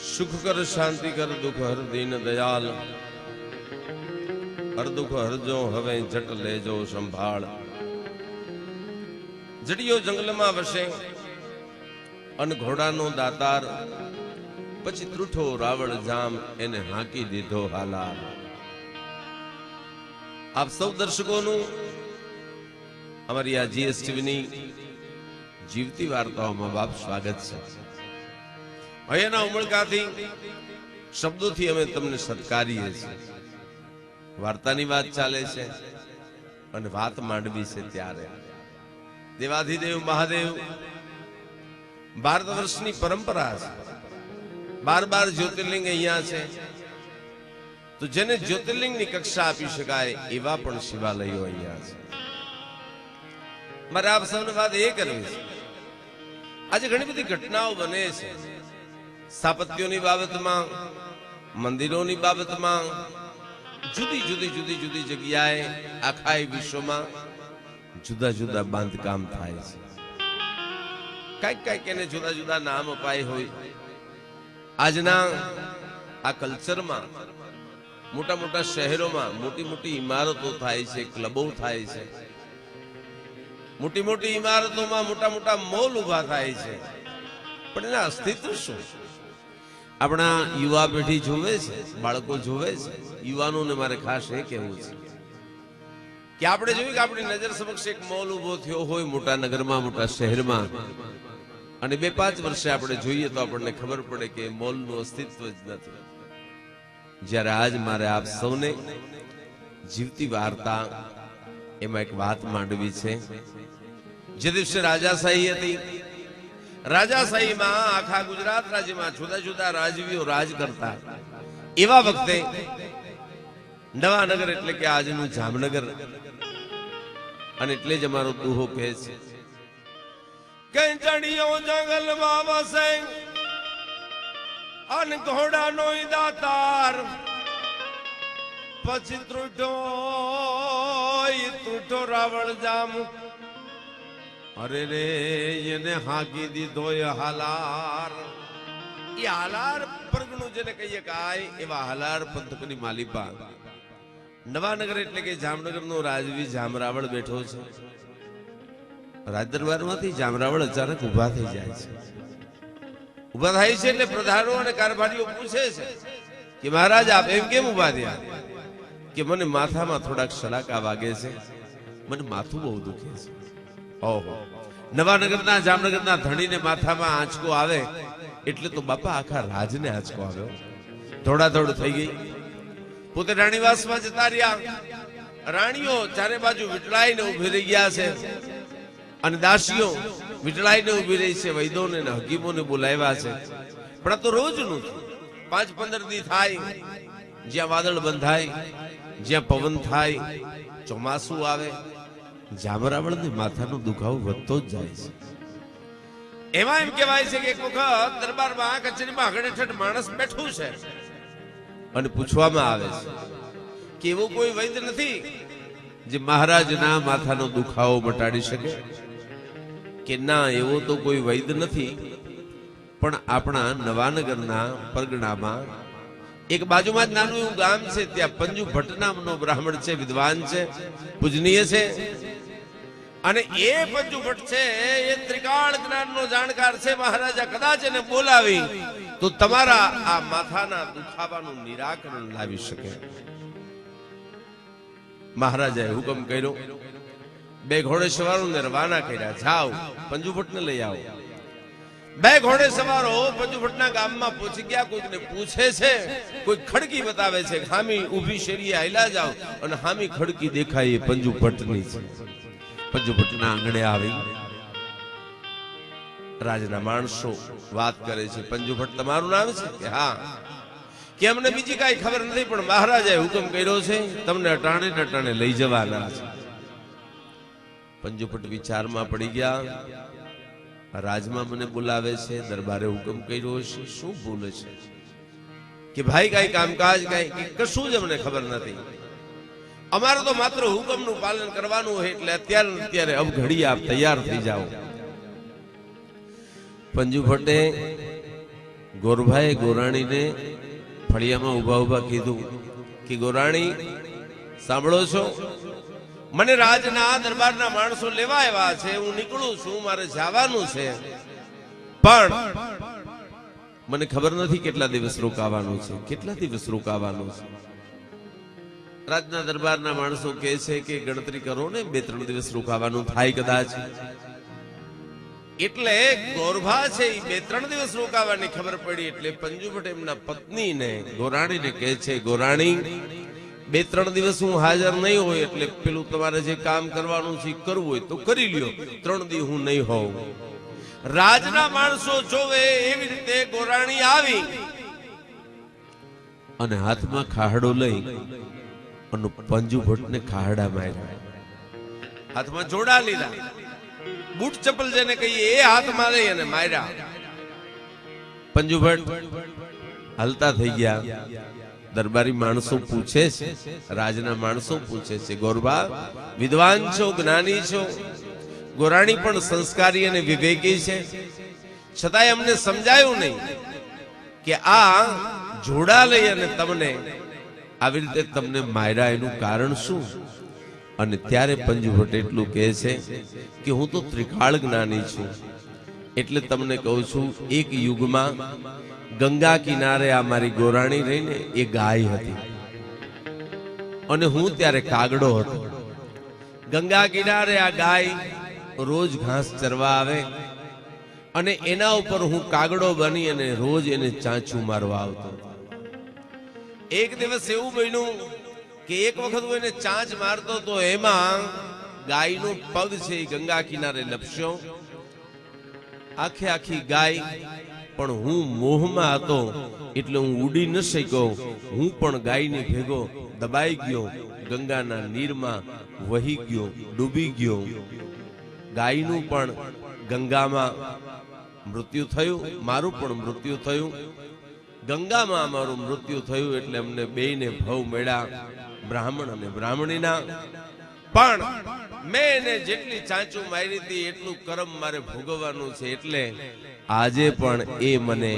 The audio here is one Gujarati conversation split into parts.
सुख कर शांति कर दुख हर दीन दयाल हर दुख हर जो हवे जट ले जो संभाळ जड़ियो जंगल में वसे अन घोड़ा नो दातार पछी त्रुठो रावण जाम एने हाकी दीधो हालार। आप सब दर्शकों नु हमारी आ जीएसटीवी जीवती वार्ताओं में बाप स्वागत है। अहींना उमळकाथी शब्दोथी अमे तमने सत्कारीए छीए। वार्तानी वात चाले छे अने वात मांडवी छे त्यारे देवाधिदेव महादेव भारतवर्षनी परंपरा छे। 12 ज्योतिर्लिंग अहींया छे तो जेने ज्योतिर्लिंगनी कक्षा आपी शकाय एवा पण शिवालयो अहींया छे। मारे आप सौने वात ए करवी छे आज घणी बधी घटनाओं बने छे स्थापत्योनी बाबतमां मंदिरोनी बाबतमां जुदी जुदी जग्याए आखा विश्वमां जुदा जुदा बांधकाम थाय छे। कांईक एने जुदा जुदा नाम अपाय होय। आजना आ कल्चरमां मोटा मोटा शहेरोमां मोटी मोटी इमारतो थाय छे, क्लबो थाय छे, मोटी मोटी इमारतोमां मोटा मोटा मॉल उभा थाय छे। पण एना अस्तित्व शुं? अपना युवा पेढ़ी जोवे छे, बाळको जोवे छे, युवानोने मारे खास ए कहेवुं छे कि आपणे जोयुं के आपणी नजर समक्ष एक मॉल उभो थयो होय मोटा नगरमां मोटा शहेरमां अने 2-5 वर्षे आपणे जोईए तो आपणने खबर पड़े के मॉलनुं अस्तित्व ज नथी। ज्यारे आज मारे आप सौने जीवती वार्ता एमां एक वात मांडवी छे। जे दिवसे राजाशाही हती राजाशाही में आखा गुजरात राज्य में जुदा जुदा राजवीओ राज करता एवा वखते नवानगर एटले के आजनु जामनगर अने एटले ज अमारो दूहो कहे छे के जड़ियो जंगल में वसे अन घोड़ा नो दातार पछी त्रुठो रावण जाम अरे रे ये हाकी दीधो हालार। ये हालार परगणु जेने कहीए काय एवा हालार पंथकनी मालिपा नवानगर एटले के जामनगर नो राजवी जामरावळ बैठो छे। राजदरबारमांथी जामरावळ अचानक उभा थई जाय छे। उभा थाय छे એટલે પ્રધાનો અને કારભારીઓ પૂછે છે કે મહારાજ આપ એમ કેમ ઉભા થયા? કે મને માથામાં થોડાક સલાકા વાગે છે, મને માથું બહુ દુખે છે। ઓહો નવાનગરના જામનગરના ધણીને માથામાં આંચકો આવે એટલે તો બાપા આખા રાજને આંચકો આવ્યો। દોડાદોડ થઈ ગઈ। પોતે રાણીવાસમાં જતા રહ્યા। રાણીઓ ચારે બાજુ વિટળાઈને ઊભી રહી ગયા છે અને દાસીઓ વિટળાઈને ઊભી રહી છે। વૈદોને અને હકીમોને બોલાવ્યા છે પણ આ તો રોજનું 5-15 દી થાય જ્યાં વાદળ બંધાય જ્યાં પવન થાય ચોમાસું આવે જામરાવળને માથાનો દુખાવો વધતો જ જાય છે। એમાં એમ કહેવાય છે કે એક વખત દરબારમાં કચેરીમાં હગડેઠઠ માણસ બેઠું છે અને પૂછવામાં આવે છે કે એવો કોઈ વૈદ્ય નથી જે મહારાજના માથાનો દુખાવો મટાડી શકે? કે ના એવો તો કોઈ વૈદ્ય નથી પણ આપણા નવાનગરના પરગણામાં एक बाजूमां नानुं एवुं गाम छे त्यां पंजू भट्ट नामनो ब्राह्मण छे, विद्वान छे, पूजनीय छे अने ए पंजू भट्ट छे ए त्रिकाल ज्ञाननो जाणकार छे। महाराजा कदाच एने बोलावी तो तमारा आ माथाना दुखावानुं निराकरण लावी शके। महाराजाए हुकम कर्यो, 2 घोड़ेसवारोने रवाना कर्या, जाओ पंजू भट्टने लई आओ। 2 घोड़ेसवारो पंजू भट्टना गाममां पहोंची गया। कोईने पूछे छे, कोई खड़की बतावे छे, हामी ऊभी शेरीए हाल्या जाओ अने हामी खड़की देखाय ए पंजू भट्टनी छे। पंजू भट्टना आंगणे आवी राजना माणसो वात करे छे, पंजू भट्ट तमारुं नाम छे? के हाँ। के अमने बीजी काई खबर नथी पण महाराजाए हुकम कर्यो छे तमने अटाणे ने अटाणे लई जवाना छे। पंजू भट्ट विचारमां पड़ी गया। राजमा मने बोलावे छे, दरबारे हुकम कर्यो छे, शुं बोले छे? के भाई काई कामकाज काई कशुं ज अमने खबर नथी। अमारे तो मात्र हुकमनुं पालन करवानुं होय એટલે અત્યારે અત્યારે अब घड़ी आप तैयार थई जाओ। पंजू भट्टे ગોરભાએ ગોરાણીને ફળિયામાં ઉભા ઉભા કીધું કે ગોરાણી સાંભળો છો, મને રાજના દરબારના માણસો લેવા આવ્યા છે, હું નીકળું છું, મારે જવાનું છે, પણ મને ખબર નથી કેટલા દિવસ રોકાવાનું છે, કેટલા દિવસ રોકાવાનું છે. રાજના દરબારના માણસો કહે છે કે ગણતરી કરો ને, 2-3 દિવસ રોકાવાનું થાય કદાચ. એટલે ગોરભા છે એ 2-3 દિવસ રોકાવાની ખબર પડી એટલે પંજુભટ્ટ એમના પત્નીને ગોરાણીને કહે છે, ગોરાણી 2-3 દિવસ હું હાજર નહીં હોય એટલે પેલું તમારે જે કામ કરવાનું છે કરવું હોય તો કરી લ્યો, 3 દિવસ હું નહીં હોઉં. રાજના માણસો જોવે એવી રીતે ગોરાણી આવી અને હાથમાં ખાહડો લઈ અને પંજુભટ્ટને ખાહડા માર્યા. હાથમાં જોડા લીધા, બૂટ ચપ્પલ જેને કહીએ એ હાથમાં લઈ અને માર્યા. પંજુભટ્ટ હલતા થઈ ગયા. દરબારી માણસો પૂછે છે, રાજના માણસો પૂછે છે, ગોરબા વિદ્વાન છો, જ્ઞાની છો, ગોરાણી પણ સંસ્કારી અને વિવેકી છે, છતાંય અમને સમજાયું નહીં કે આ જોડા લઈ અને તમને આવી રીતે તમને માર્યા, એનું કારણ શું? અને ત્યારે પંજુભટ્ટ એટલું કહે છે કે હું તો ત્રિકાળ જ્ઞાની છું, એટલે તમને કહું છું, એક યુગમાં ગંગા કિનારે આ મારી ગોરાણી રહીને એ ગાય હતી અને હું ત્યારે કાગડો હતો. ગંગા કિનારે આ ગાય રોજ ઘાસ ચરવા આવે અને એના ઉપર હું કાગડો બની અને રોજ એને ચાંચું મારવા આવતો. એક દિવસ એવું બન્યું કે એક વખત હું એને ચાંચ મારતો તો એમાં ગાયનો પગ છે એ ગંગા કિનારે લપસ્યો, આખે આખી ગાય, પણ હું મોહમાં હતો એટલે હું ઉડી ન શક્યો. હું પણ ગાયની ભેગો દબાઈ ગયો, ગંગાના નીરમાં વહી ગયો, ડૂબી ગયો. ગાયનું પણ ગંગામાં મૃત્યુ થયું, મારું પણ મૃત્યુ થયું. ગંગામાં મારું મૃત્યુ થયું એટલે અમને બેયને ભવ મળ્યા, બ્રાહ્મણ અને બ્રાહ્મણીના. પણ મેં એને જેટલી ચાંચું મારી હતી એટલું કર્મ મારે ભોગવવાનું છે, એટલે આજે પણ એ મને,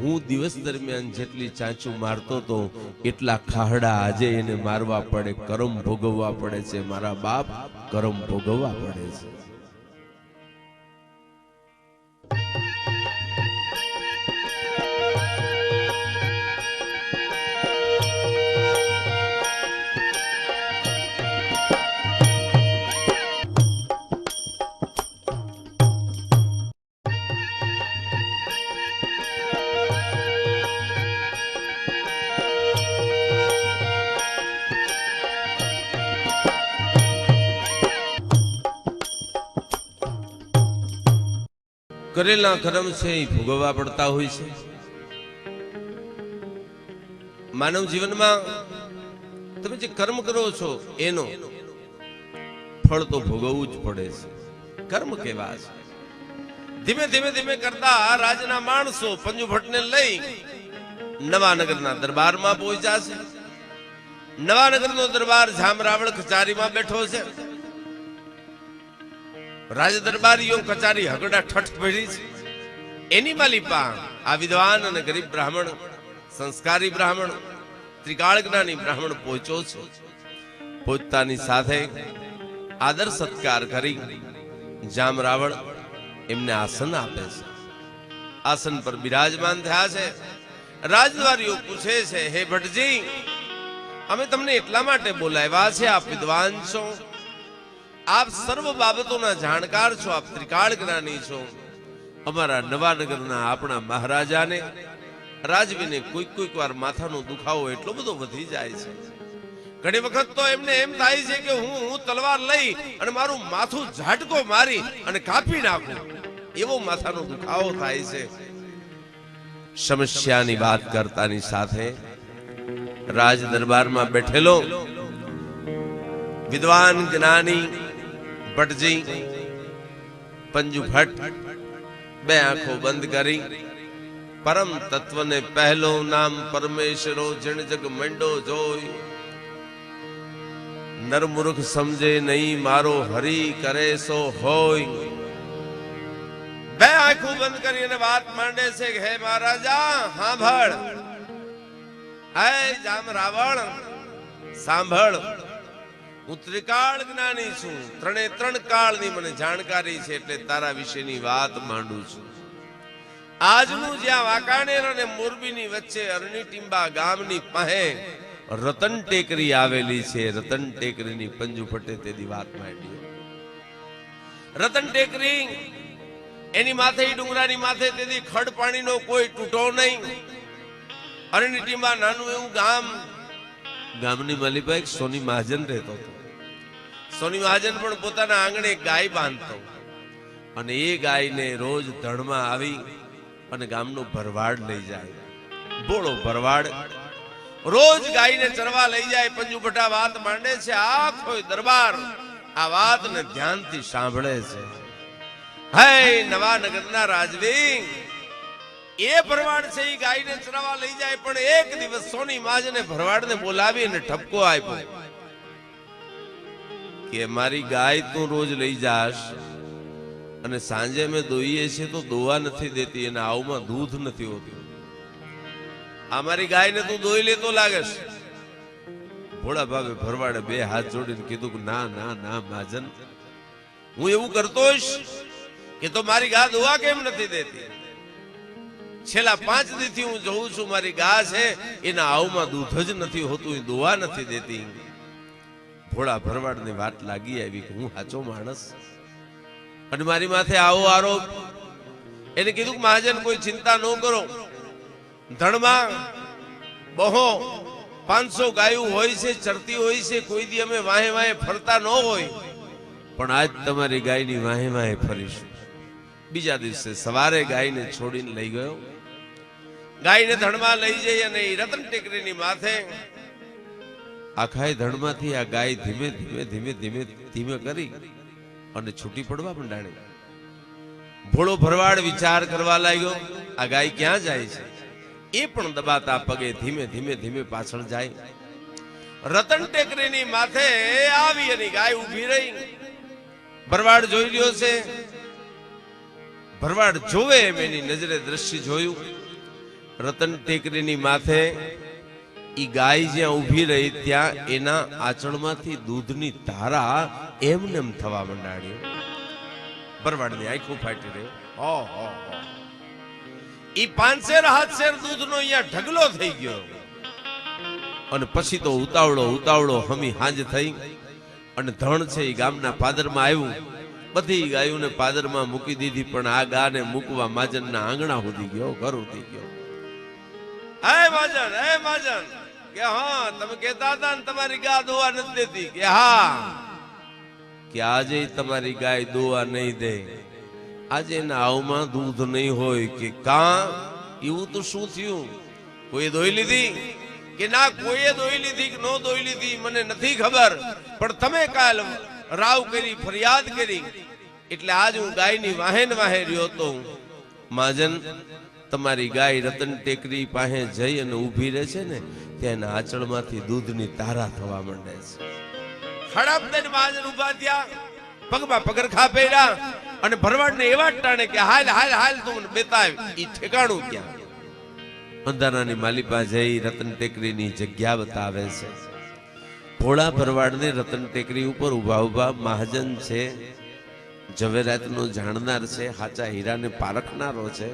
હું દિવસ દરમિયાન જેટલી ચાંચું મારતો તો એટલા ખાહડા આજે એને મારવા પડે, કર્મ ભોગવવા પડે છે. મારા બાપ કર્મ ભોગવવા પડે છે. કરેલા કર્મ છે એ ભોગવવા પડતા હોય છે. માનવ જીવનમાં તમે જે કર્મ કરો છો એનો ફળ તો ભોગવવું જ પડે છે. કર્મ કેવા છે? ધીમે ધીમે ધીમે કરતા રાજના માણસો પંજુભટ્ટને લઈ નવાનગરના દરબારમાં પહોંચ્યા છે. નવાનગરનો દરબાર જામરાવળ કચારીમાં બેઠો છે. રાજ દરબારીઓ કચારી હગડા ઠઠ ભરી છે. એની માલિપા આ વિદ્વાન અને ગરીબ બ્રાહ્મણ, સંસ્કારી બ્રાહ્મણ, ત્રિકાળ જ્ઞાની બ્રાહ્મણ પહોંચ્યો છે. પહોંચતાની સાથે આદર સત્કાર કરી જામરાવળ એમને આસન આપે છે. આસન પર બિરાજમાન થયા છે. રાજદ્વારીઓ પૂછે છે, હે ભટ્ટજી, અમે તમને એટલા માટે બોલાવ્યા છે, આપ વિદ્વાન છો, આપ સર્વ બાબતોના જાણકાર છો, આપ ત્રિકાળ જ્ઞાની છો. અમારા નવાનગરના આપણા મહારાજાને, રાજવીને કોઈક વાર માથાનો દુખાવો એટલો બધો વધી જાય છે. ઘણી વખત તો એમને એમ થાય છે કે હું તલવાર લઈ અને મારું માથું ઝાટકો મારી અને કાપી નાખું, એવો માથાનો દુખાવો થાય છે. સમસ્યાની વાત કરતાની સાથે રાજ દરબારમાં બેઠેલો વિદ્વાન જ્ઞાની ભટ્ટજી પંજુભટ્ટ બે આંખો બંધ કરી પરમ તત્વને પહેલો નામ પરમેશ્વરો જણ જગ મંડો જોઈ, નરમૂર્ખ સમજે નહીં મારો હરી કરે સો હોય. બે આંખ આંખો બંધ કરી અને વાત માંડે છે કે હે મહારાજા સાંભળ, હે જામ રાવણ સાંભળ, હું ત્રિકાળ જ્ઞાની છું, ત્રણે ત્રણ કાળની મને જાણકારી છે, એટલે તારા વિશેની વાત માંડું છું. આજનું જ્યાં વાંકાનેર અને મોરબીની વચ્ચે અરણીટીંબા ગામની પાસે રતન ટેકરી આવેલી છે. રતન ટેકરીની પંજુ ફટે તેની વાત માંડી. રતન ટેકરી એની માથે ડુંગરાની માથે તેથી ખડ પાણીનો કોઈ તૂટો નહીં. અરણીટીંબા નાનું એવું ગામ. ગામની માલિકા એક સોની મહાજન રહેતો હતો. સોની મહાજન પણ પોતાના આંગણે ગાય બાંધતો અને એ ગાયને રોજ ધણમાં આવી અને ગામનો ભરવાડ લઈ જાય. બોલો ભરવાડ રોજ ગાયને ચરવા લઈ જાય. પંજુ ભટ્ટા વાત માંડે છે. આખો દરબાર આ વાતને ધ્યાનથી સાંભળે છે. હે નવાનગરના રાજવી, એ ભરવાડ છે એ ગાયને ચરવા લઈ જાય, પણ એક દિવસ સોની મહાજને ભરવાડને બોલાવી અને ઠપકો આપ્યો કે મારી ગાય તું રોજ લઈ જાશ અને સાંજે અમે દોઈએ છીએ તો દોવા નથી દેતી, અને આવમાં દૂધ નથી હોતું. અમારી ગાયને તું દોઈ લેતો લાગે છે. ભોળા ભાવે ભરવાડે બે હાથ જોડીને કીધું કે ના ના ના મહાજન, હું એવું કરતો હોઈશ કે તો મારી ગા દોવા કેમ નથી દેતી? છેલ્લા 5 દીથી હું જોઉં છું મારી ગા છે એના આવમાં દૂધ જ નથી હોતું, એ દોવા નથી દેતી. ભોળા ભરવાડની વાત લાગી આવી કે હું સાચો માણસ અને મારી માથે આવો આરોપ. એને કીધું મહાજન કોઈ ચિંતા ન કરો, ધણમાં બહો 500 ગાયું હોય છે, ચરતી હોય છે, કોઈ દી અમે વાહે વાહે ફરતા ન હોય, પણ આજ તમારી ગાયની વાહે વાહે ફરીશું. બીજા દિવસે સવારે ગાયને છોડીને લઈ ગયો. ગાયને ધણમાં લઈ જઈ અને રતન ટેકરીની માથે આખા ધણમાંથી આ ગાય ધીમે ધીમે ધીમે ધીમે ધીમે કરી અને છૂટી પડવા માંડાણી. ભોળો ભરવાડ વિચાર કરવા લાગ્યો આ ગાય ક્યાં જાય છે. એ પણ દબાતા પગે ધીમે ધીમે ધીમે પાછળ જાય. રતન ટેકરીની માથે આવી અને ગાય ઊભી રહી. ભરવાડ જોઈ રહ્યો છે. ભરવાડ જોવે એમ એની નજરે દ્રશ્ય જોયું. રતન ટેકરીની માથે ઈ ગાય જ્યાં ઊભી રહી ત્યાં એના આંચળમાંથી દૂધની ધારા એમને એમ થવા માંડાણી. ભરવાડની આંખો ફાટી રહી. ઓહો, ઈ 5 શેર 7 શેર દૂધનો અહીંયા ઢગલો થઈ ગયો. અને પછી તો ઉતાવળો હમી હાંજ થઈ અને ધણ છે એ ગામના પાદરમાં આવ્યું. બધી ગાયોને પાદરમાં મૂકી દીધી, પણ આ ગાને મૂકવા માજનના આંગણા સુધી ગયો, ઘર સુધી ગયો. હે માજન કે હા તમે કહેતા હતા ને તમારી ગા દોવા નથી દેતી, કે હા, કે આજે તમારી ગાય દોવા નહીં દે, આજે એના આવમાં દૂધ નહીં હોય. કે કા એવું તો શું થયું? કોઈ દોઈ લીધી? કે ના, કોઈએ દોઈ લીધી કે નો દોઈ લીધી મને નથી ખબર, પણ તમે કાલ રાવ કરી, ફરિયાદ કરી, એટલે આજ હું ગાયની વાહે વાહે રહ્યો તો. મહાજન તમારી ગાય રતન ટેકરી પાસે જઈ અને ઊભી રહે છે ને ત્યાં એના આંચળમાંથી દૂધની ધારા થવા માંડે છે. ખડપ દઈને મહાજન ઊભા થયા, પગમાં પગરખા પહેર્યા અને ભરવાડને એવા ટાણે કે હાલ હાલ હાલ તું બેતાવ. ઈ ઠેકાણું ક્યાં? અંધારાની માલિપા જઈ રતન ટેકરીની જગ્યા બતાવે છે. ભોળા ભરવાડને રતન ટેકરી ઉપર ઉભા ઉભા મહાજન છે, ઝવેરાતનો જાણનાર છે, હાચા હીરાને પારખનારો છે.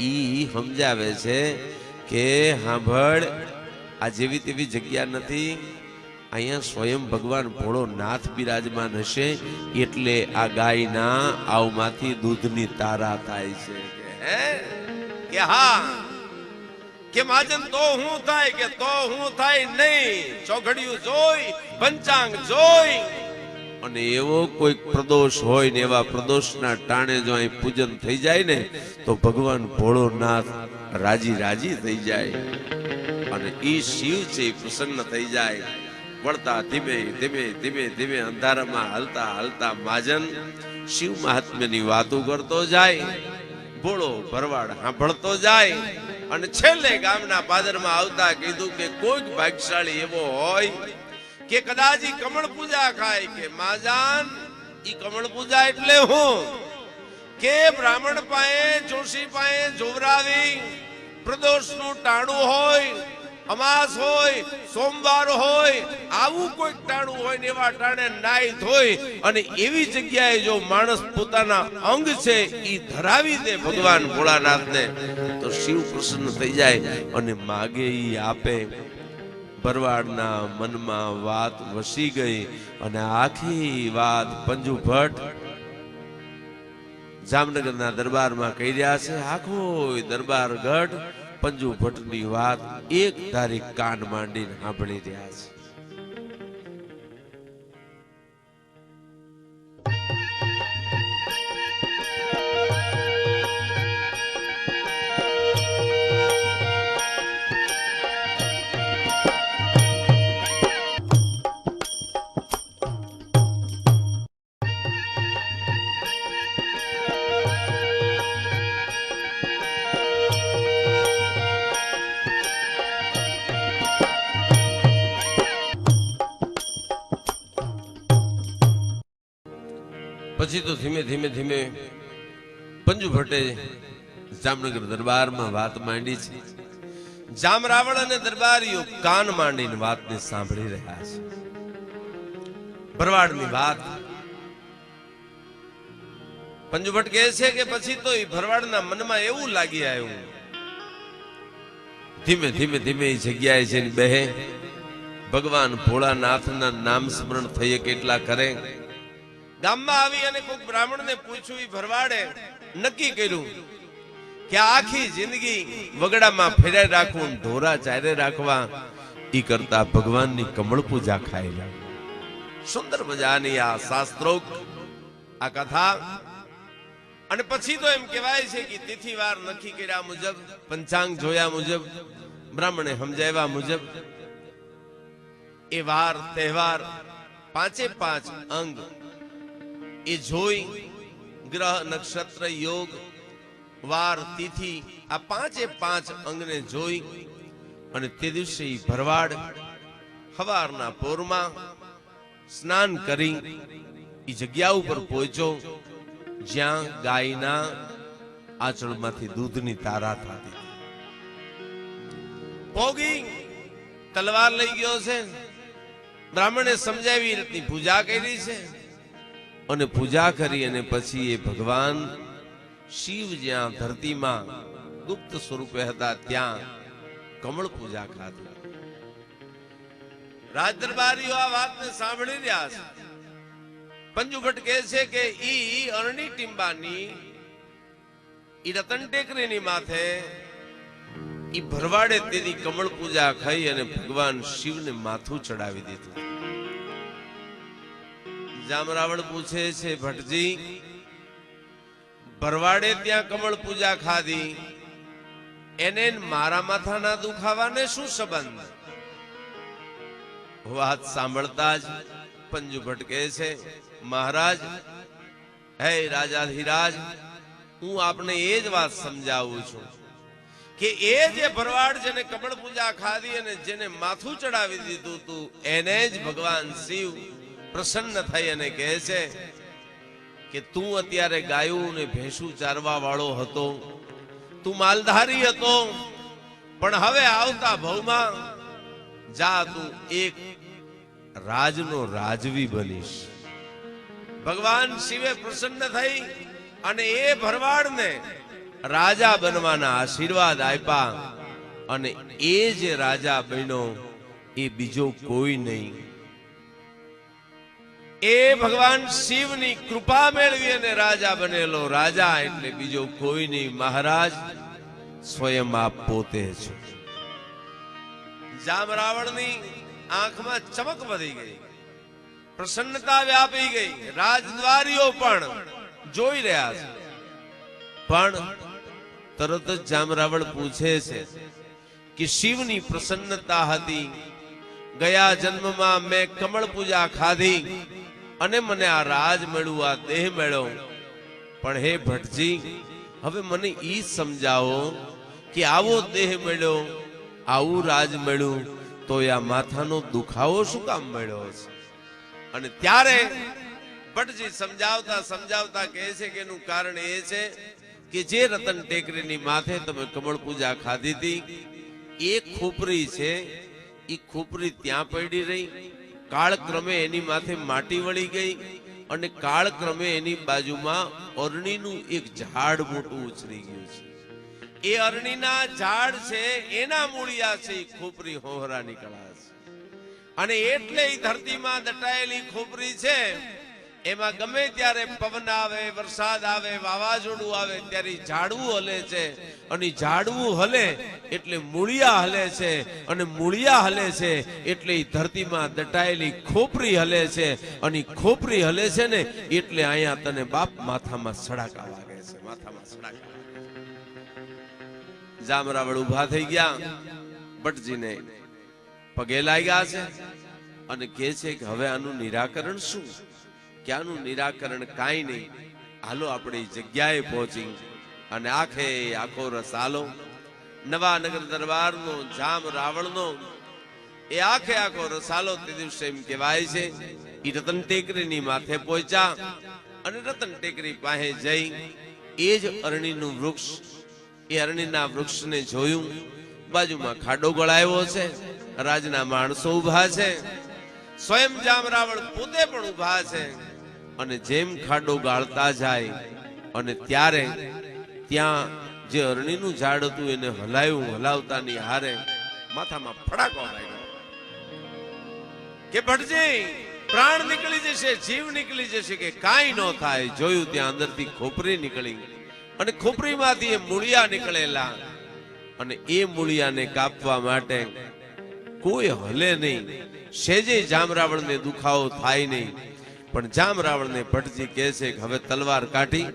ઈ સમજાવે છે કે સાંભળ, આ જેવી તેવી જગ્યા નથી, અહીંયા સ્વયં ભગવાન ભોળો નાથ બિરાજમાન હશે, એટલે આ ગાયના આવમાંથી દૂધની તારા થાય છે. કે હા, કે મહાજન તો હું થાય, કે તો હું થાય નહીં. ચોઘડિયું જોઈ, પંચાંગ જોઈ અને એવો કોઈક પ્રદોષ હોય ને એવા પ્રદોષના ટાણે જો અહીં પૂજન થઈ જાય ને તો ભગવાન ભોળોનાથ રાજી થઈ જાય અને ઈ શિવ છે પ્રસન્ન થઈ જાય. વળતા ધીમે ધીમે ધીમે ધીમે અંધારામાં હલતા હલતા મહાજન શિવ મહાત્મ્યની વાતો કરતો જાય. ભોળો ભરવાડ સાંભળતો જાય અને છેલ્લે ગામના પાદરમાં આવતા કીધું કે કોઈક ભાગ્યશાળી એવો હોય કે કદાચ કમળ પૂજા ખાય. કે માજાન ઈ કમળ પૂજા એટલે હું કે બ્રાહ્મણ પાસે જોશી પાસે જોવરાવી પ્રદોષનું ટાણું હોય, અમાસ હોય, સોમવાર હોય, આવું કોઈ ટાણું હોય ને એવા ટાણે નાઈ ધોઈ અને એવી જગ્યાએ જો માણસ પોતાના અંગ છે એ ધરાવી દે ભગવાન ભોળાનાથને તો શિવ પ્રસન્ન થઈ જાય અને માગે ઈ આપે. ભરવાડના મનમાં વાત વસી ગઈ અને આખી વાત પંજુ ભટ્ટ જામનગરના દરબારમાં કહી રહ્યા છે. આખો દરબાર ગઢ પંજુ ભટ્ટની વાત એક ધારી કાન માંડીને સાંભળી રહ્યા છે. પછી તો ધીમે ધીમે ધીમે પંજુ ભટ્ટે જામનગર દરબારમાં વાત માંડી છે. જામ રાવળ અને દરબારીઓ કાન માંડીને વાતને સાંભળી રહ્યા છે. ભરવાડની વાત પંજુ ભટ્ટ કહે છે કે પછી તો એ ભરવાડના મનમાં એવું લાગી આવ્યું, ધીમે ધીમે ધીમે એ જગ્યાએ જઈને બેહે, ભગવાન ભોળાનાથના નામ સ્મરણ થઈએ કેટલા કરે. ગામમાં આવી અને કોઈ બ્રાહ્મણને પૂછ્યું. એ ભરવાડે નક્કી કર્યું કે આખી જિંદગી વગડામાં ફેરાઈ રાખવું, ઢોરા ચારે રાખવા ઈ કરતા ભગવાનની કમળ પૂજા ખાઈ લે. સુંદર મજાની આ શાસ્ત્રોક્ત આ કથા. અને પછી તો એમ કહેવાય છે કે તિથિવાર નક્કી કર્યા મુજબ, પંચાંગ જોયા મુજબ, બ્રાહ્મણે સમજાવ્યા મુજબ એ વાર તહેવાર પાંચે પાંચ અંગ એ જોઈ, ગ્રહ નક્ષત્ર યોગ વાર તિથિ આ પાંચે પાંચ અંગને જોઈ અને તે દિવસે ભરવાડ સવારના પોરમાં સ્નાન કરી એ જગ્યા ઉપર પહોંચ્યો જ્યાં ગાયના આંચળમાંથી દૂધની તારા થતી. પોગી તલવાર લઈ ગયો છે. બ્રાહ્મણે સમજાવી રીતની પૂજા કરી છે અને પૂજા કરી અને પછી એ ભગવાન શિવ જ્યાં ધરતીમાં ગુપ્ત સ્વરૂપે હતા ત્યાં કમળ પૂજા ખાધી. રાજ દરબારીઓ આ વાતને સાંભળી રહ્યા છે. પંજુ ભટ્ટ કહે છે કે ઈ અરણી ટીંબાની ઈ રતન ટેકરીની માથે ઈ ભરવાડે તેની કમળ પૂજા ખાઈ અને ભગવાન શિવને માથું ચડાવી દીધું. જામરાવળ પૂછે છે, ભટ્ટજી ભરવાડે ત્યાં કમળ પૂજા ખાધી, એને મારા માથાના દુખાવાને શું સંબંધ? વાત સાંભળતા જ પંજુ ભટ્ટ કહે છે, મહારાજ, હે રાજાધિરાજ, હું આપને એ જ વાત સમજાવું છું કે એ જે ભરવાડ જેને કમળ પૂજા ખાધી અને જેને માથું ચડાવી દીધું તું એને જ ભગવાન શિવ પ્રસન્ન થઈ અને કહે છે કે તું અત્યારે ગાયું ને ભેંસું ચારવા વાળો હતો, તું માલધારી હતો, પણ હવે આવતા ભવમાં જા તું એક રાજનો રાજવી બનીશ. ભગવાન શિવે પ્રસન્ન થઈ અને એ ભરવાડને રાજા બનવાના આશીર્વાદ આપ્યા અને એ જે રાજા બન્યો એ બીજો કોઈ નહીં. એ ભગવાન શિવની કૃપા મેળવી અને રાજા બનેલો રાજા એટલે બીજો કોઈ નહીં, મહારાજ સ્વયં આપ પોતે છો. જામરાવણની આંખમાં ચમક વધી ગઈ, પ્રસન્નતા વ્યાપી ગઈ. રાજદ્વારીઓ પણ જોઈ રહ્યા છે. પણ તરત જ જામરાવણ પૂછે છે કે શિવની પ્રસન્નતા હતી, ગયા જન્મમાં મેં કમળ પૂજા ખાધી અને મને આ રાજ મળ્યું, આ દેહ મળ્યો, પણ હે ભટ્ટજી હવે મને ઈ સમજાવો કે આવો દેહ મળ્યો, આવું રાજ મળ્યું, તો આ માથાનો દુખાવો શું કામ મળ્યો છે? અને ત્યારે ભટ્ટજી સમજાવતા સમજાવતા કહે છે કે એનું કારણ એ છે કે જે રતન ટેકરીની માથે તમે કમળ પૂજા ખાધી હતી એ ખોપરી છે, એ ખોપરી ત્યાં પડી રહી, કાળક્રમે એની માથે માટી વળી ગઈ અને કાળક્રમે એની બાજુમાં અરણીનું એક ઝાડ મોટું ઉછરી ગયું છે. એ અરણીના ઝાડ છે એના મૂળિયા છે, એ ખોપરી હોહરા નીકળ્યા છે. અને એટલે એ ધરતીમાં દટાયેલી ખોપરી છે એમાં ગમે ત્યારે પવન આવે, વરસાદ આવે, વાવાઝોડું આવે ત્યારે ઝાડવું હલે છે. અને ઝાડવું હલે એટલે મૂળિયા હલે છે, અને મૂળિયા હલે છે એટલે ધરતીમાં દટાયેલી ખોપરી હલે છે. અને ખોપરી હલે છે ને એટલે અહીંયા તને બાપ માથામાં સડાકા વાગે છે, માથામાં સડાકા વાગે છે. જામરાવળ ઉભા થઈ ગયા, ભટ્ટજીને પગે લાગ્યા છે અને કહે છે કે હવે આનું નિરાકરણ શું? ક્યાંનું નિરાકરણ કાંઈ નહીં, હાલો આપણે જગ્યાએ પહોંચી અને આખો રસાલો નવાનગર દરબારનો, જામ રાવળનો એ આખો રસાલો તે દિવસે એમ કહેવાય છે એ રતન ટેકરીની માથે પહોંચ્યા. અને રતન ટેકરી પાસે જઈ એ જ અરણીનું વૃક્ષ, એ અરણીના વૃક્ષને જોયું. બાજુમાં ખાડો ગળાયો છે, રાજના માણસો ઉભા છે, સ્વયં જામ રાવળ પોતે પણ ઉભા છે. અને જેમ ખાડો ગાળતા જાય અને ત્યારે ત્યાં જે અરણીનું ઝાડ હતું એને હલાયું, હલાવતાની હારે માથામાં ફડાકો લાગ્યો કે ભટ્ટજી પ્રાણ નીકળી જશે, જીવ નીકળી જશે, કે કાંઈ ન થાય. જોયું ત્યાં અંદરથી ખોપરી નીકળી અને ખોપરીમાંથી એ મૂળિયા નીકળેલા. અને એ મૂળિયાને કાપવા માટે કોઈ હલે નહીં, સેજે જામરાવળને દુખાવો થાય નહીં. પણ જામરાવળને ભટ્ટજી કહે છે કે હવે તલવાર કાઢી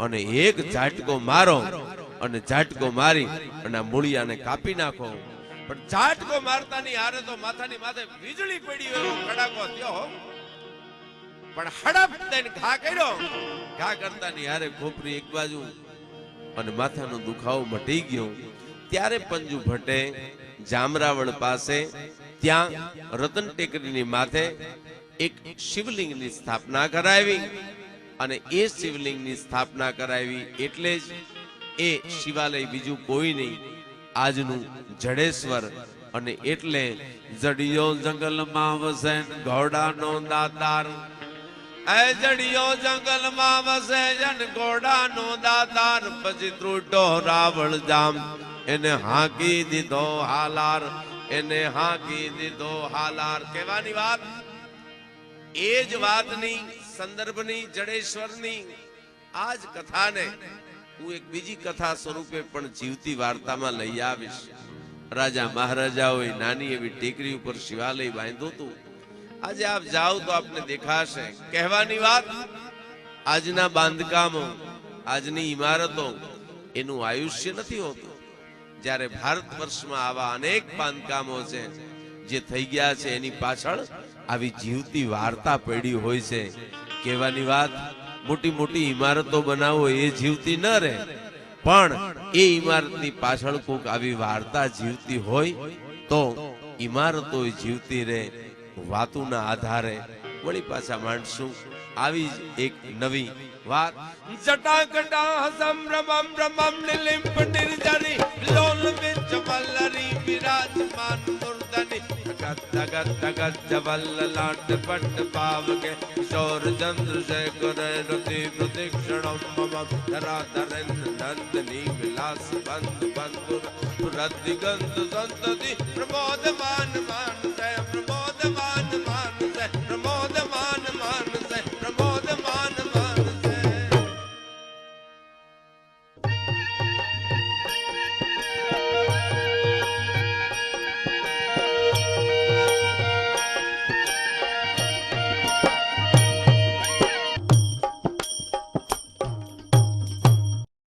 અને એક ઝાટકો મારો, અને ઝાટકો મારી અને આ મૂળિયાને કાપી નાખો. પણ ઝાટકો મારતાની હારે તો માથાની માથે વીજળી પડી એવો કડાકો થયો, પણ હડપ દઈને ઘા કર્યો. ઘા કરતાની હારે ખોપરી એક બાજુ અને માથાનો દુખાવો મટી ગયો. ત્યારે પંજુ ભટ્ટે જામરાવળ પાસે ત્યાં રતન ટેકરીની માથે એક શિવલિંગની સ્થાપના કરાવી. અને એ શિવલિંગની સ્થાપના કરાવી એટલે જ એ શિવાલય બીજું કોઈ નહીં, આજનું જડેશ્વર. અને એટલે જડિયો જંગલમાં વસે ઘોડાનો દાતાર, એ જડિયો જંગલમાં વસે જન ઘોડાનો દાતાર. પછી ત્રુટો રાવળ જામ એને હાંકી દીધો હાલાર, એને હાંકી દીધો હાલાર. કહેવાની વાત એ જ વાતની, સંદર્ભની, જડેશ્વરની આ જ કથાને હું એક બીજી કથા સ્વરૂપે પણ જીવતી વાર્તામાં લઈ આવીશ. રાજા મહારાજાઓએ નાની એવી ટેકરી ઉપર શિવાલય બાંધ્યું હતું. આજે આપ જાઓ તો આપને દેખાશે. કહેવાની વાત આજના બાંધકામો, આજની ઇમારતો એનું આયુષ્ય નથી હોતું. જ્યારે ભારત વર્ષમાં આવા અનેક બાંધકામો છે જે થઈ ગયા છે એની પાછળ આવી જીવતી વાર્તા પડી હોય છે. કહેવાની વાત મોટી મોટી ઇમારતો બનાવો એ જીવતી ન રહે, પણ એ ઇમારતની પાછળ કોઈક આવી વાર્તા જીવતી હોય તો ઇમારતો જીવતી રહે. વાતુના આધારે વળી પાછા માણશું આવી જ એક નવી વાત. જટાકટા સંભ્રમમ ભ્રમમ નિલિમ્પ નિર્જરી લોલ વિચ વલ્લરી વિરાજમાન મૂર્ધની જગત જગત જવલ્લલાટ પટ પાવકે કિશોર ચંદ્ર શેખર રતિ પ્રતિક્ષણમ મમ ધરાધરેન નંદની વિલાસ બંધ બંધુર રદ્દિગંત સંતતિ પ્રમોદમાન માન જય